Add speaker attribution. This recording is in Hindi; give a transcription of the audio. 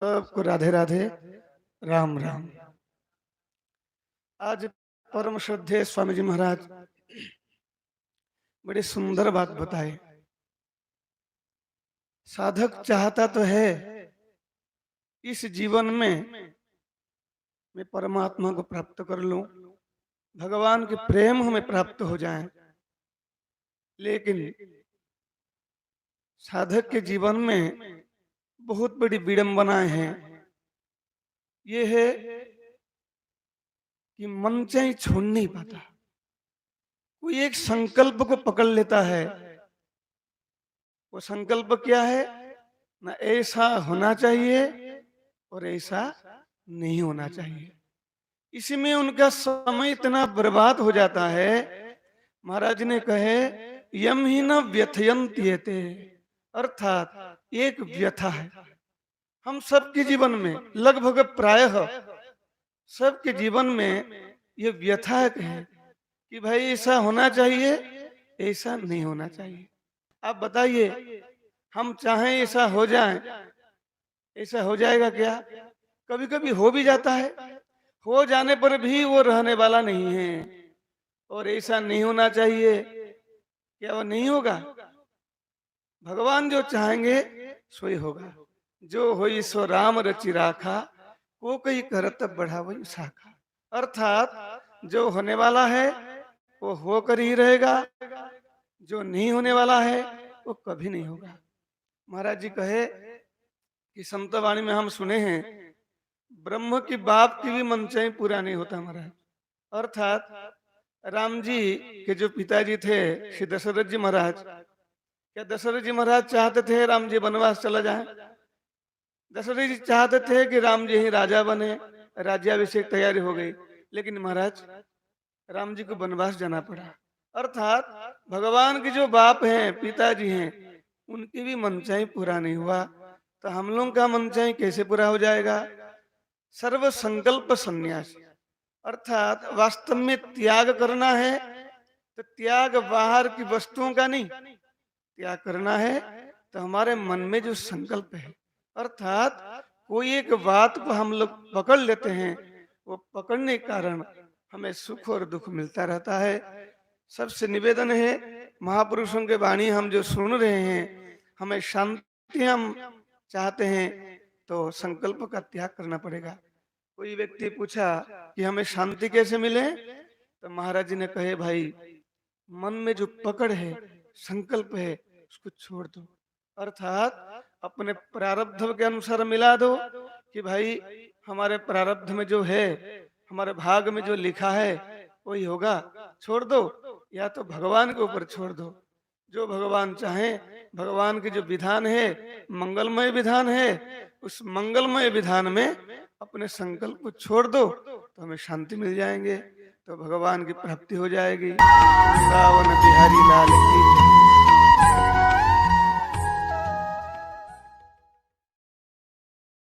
Speaker 1: सबको राधे राधे, राम राम। आज परम श्रद्धेय स्वामी जी महाराज बड़ी सुंदर बात बताए। साधक चाहता तो है इस जीवन में मैं परमात्मा को प्राप्त कर लूं, भगवान के प्रेम हमें प्राप्त हो जाए, लेकिन साधक के जीवन में बहुत बड़ी विडंबनाएं हैं। ये है कि मन चाहे छोड़ नहीं पाता। कोई एक संकल्प को पकड़ लेता है। वो संकल्प क्या है? ना ऐसा होना चाहिए और ऐसा नहीं होना चाहिए। इसी में उनका समय इतना बर्बाद हो जाता है। महाराज ने कहे यम ही न व्यथयन्त्येते, अर्थात एक व्यथा है हम सबके जीवन में, लगभग प्रायः सबके जीवन में ये व्यथा है कि भाई ऐसा होना चाहिए, ऐसा नहीं होना चाहिए। आप बताइए, हम चाहें ऐसा हो जाए, ऐसा हो जाएगा क्या? कभी कभी हो भी जाता है, हो जाने पर भी वो रहने वाला नहीं है। और ऐसा नहीं होना चाहिए, क्या वो नहीं होगा? भगवान जो चाहेंगे सो ही होगा। जो होई सो राम रचि राखा, को कई करत बढ़ावई शाखा। अर्थात जो होने वाला है वो होकर ही रहेगा, जो नहीं होने वाला है वो कभी नहीं होगा। महाराज जी कहे कि संतवाणी में हम सुने हैं, ब्रह्म की बाप की भी मनचाही पूरा नहीं होता महाराज। अर्थात राम जी के जो पिताजी थे श्री दशरथ जी महाराज, क्या दशरथ जी महाराज चाहते थे राम जी वनवास चला जाए? दशरथ जी चाहते थे कि राम जी ही राजा बने, राज्याभिषेक तैयारी हो गई, लेकिन महाराज राम जी को वनवास जाना पड़ा। अर्थात भगवान के जो बाप हैं, पिताजी हैं, उनकी भी मनचाही पूरा नहीं हुआ, तो हम लोग का मनचाही कैसे पूरा हो जाएगा? सर्व संकल्प संन्यास, अर्थात वास्तव में त्याग करना है तो त्याग बाहर की वस्तुओं का नहीं, त्याग करना है तो हमारे मन में जो संकल्प है। अर्थात कोई एक बात को हम लोग पकड़ लेते हैं, वो पकड़ने के कारण हमें सुख और दुख मिलता रहता है। सबसे निवेदन है, महापुरुषों के वाणी हम जो सुन रहे हैं, हमें शांति हम चाहते हैं तो संकल्प का त्याग करना पड़ेगा। कोई व्यक्ति पूछा कि हमें शांति कैसे मिले, तो महाराज जी ने कहे भाई मन में जो पकड़ है, संकल्प है, उसको छोड़ दो। अर्थात अपने प्रारब्ध के अनुसार मिला दो कि भाई हमारे प्रारब्ध में जो है, हमारे भाग में जो लिखा है वही होगा, छोड़ दो, या तो भगवान के ऊपर छोड़ दो। जो भगवान चाहे, भगवान के जो विधान है मंगलमय विधान है, उस मंगलमय विधान में अपने संकल्प को छोड़ दो तो हमें शांति मिल जाएंगे, तो भगवान की प्राप्ति हो जाएगी। वृंदावन बिहारी लाल की जय।